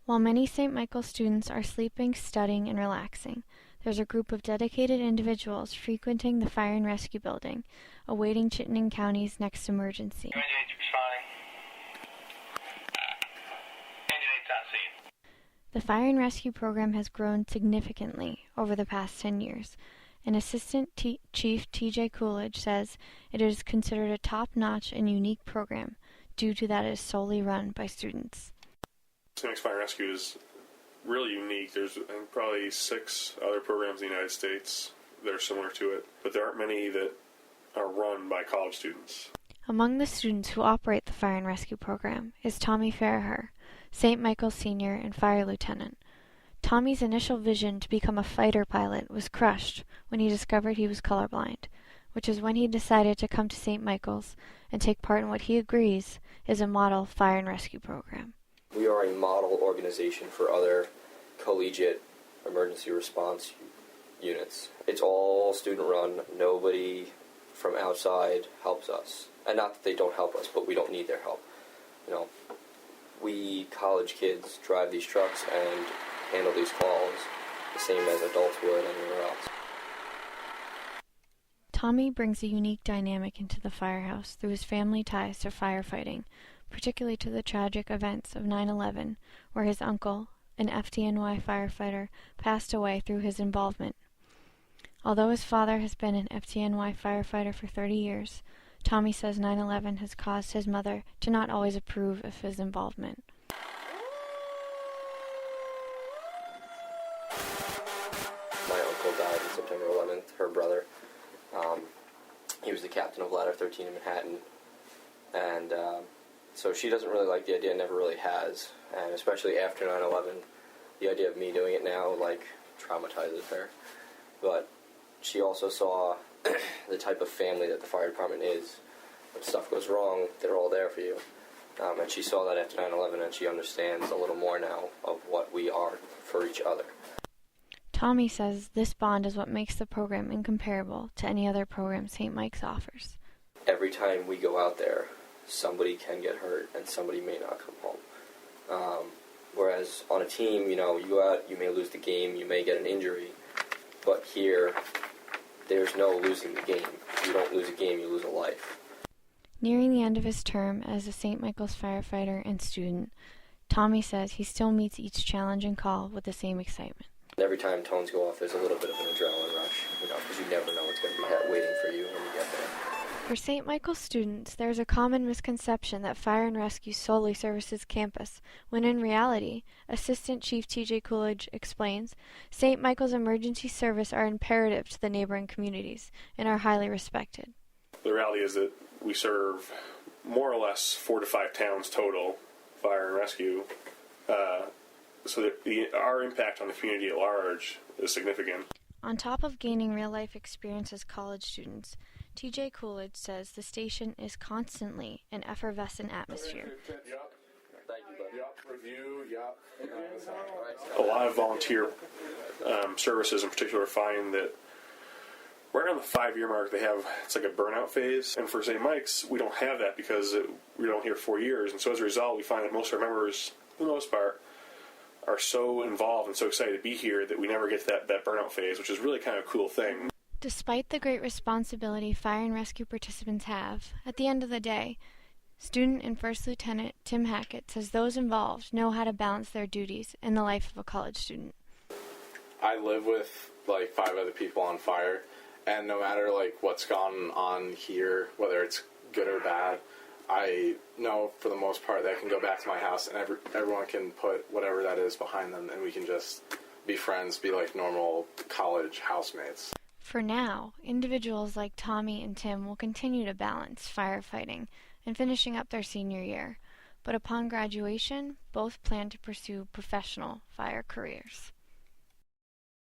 While many St. Michael students are sleeping, studying, and relaxing, there's a group of dedicated individuals frequenting the Fire and Rescue Building, awaiting Chittenden County's next emergency. The Fire and Rescue Program has grown significantly over the past 10 years, and Assistant Chief T.J. Coolidge says it is considered a top-notch and unique program due to that it is solely run by students. St. Mike's Fire and Rescue is really unique. There's probably 6 other programs in the United States that are similar to it, but there aren't many that are run by college students. Among the students who operate the Fire and Rescue Program is Tommy Farraher, St. Michael's senior and fire lieutenant. Tommy's initial vision to become a fighter pilot was crushed when he discovered he was colorblind, which is when he decided to come to St. Michael's and take part in what he agrees is a model fire and rescue program. We are a model organization for other collegiate emergency response units. It's all student run. Nobody from outside helps us. And not that they don't help us, but we don't need their help. We college kids drive these trucks and handle these calls the same as adults would anywhere else. Tommy brings a unique dynamic into the firehouse through his family ties to firefighting, particularly to the tragic events of 9/11, where his uncle, an FDNY firefighter, passed away through his involvement. Although his father has been an FDNY firefighter for 30 years, Tommy says 9/11 has caused his mother to not always approve of his involvement. My uncle died on September 11th, her brother. He was the captain of Ladder 13 in Manhattan, and so she doesn't really like the idea, never really has, and especially after 9/11, the idea of me doing it now, traumatizes her. But she also saw the type of family that the fire department is. When stuff goes wrong, they're all there for you. And she saw that after 9/11, and she understands a little more now of what we are for each other. Tommy says this bond is what makes the program incomparable to any other program St. Mike's offers. Every time we go out there, somebody can get hurt, and somebody may not come home. Whereas on a team, you go out, you may lose the game, you may get an injury, but here, there's no losing the game. You don't lose a game, you lose a life. Nearing the end of his term as a St. Michael's firefighter and student, Tommy says he still meets each challenging call with the same excitement. Every time tones go off, there's a little bit of an adrenaline rush, because you never know what's going to be waiting for you when you get there. For St. Michael's students, there is a common misconception that Fire and Rescue solely services campus, when in reality, Assistant Chief T.J. Coolidge explains, St. Michael's emergency service are imperative to the neighboring communities and are highly respected. The reality is that we serve more or less 4 to 5 towns total, fire and rescue, so that our impact on the community at large is significant. On top of gaining real-life experience as college students, T.J. Coolidge says the station is constantly an effervescent atmosphere. A lot of volunteer services in particular find that right around the 5-year mark it's like a burnout phase. And for St. Mike's, we don't have that because we're only here 4 years. And so as a result, we find that most of our members, for the most part, are so involved and so excited to be here that we never get to that burnout phase, which is really kind of a cool thing. Despite the great responsibility fire and rescue participants have, at the end of the day, Student and First Lieutenant Tim Hackett says those involved know how to balance their duties in the life of a college student. I live with 5 other people on fire, and no matter what's gone on here, whether it's good or bad, I know for the most part that I can go back to my house and everyone can put whatever that is behind them, and we can just be friends, be like normal college housemates. For now, individuals like Tommy and Tim will continue to balance firefighting and finishing up their senior year, but upon graduation, both plan to pursue professional fire careers.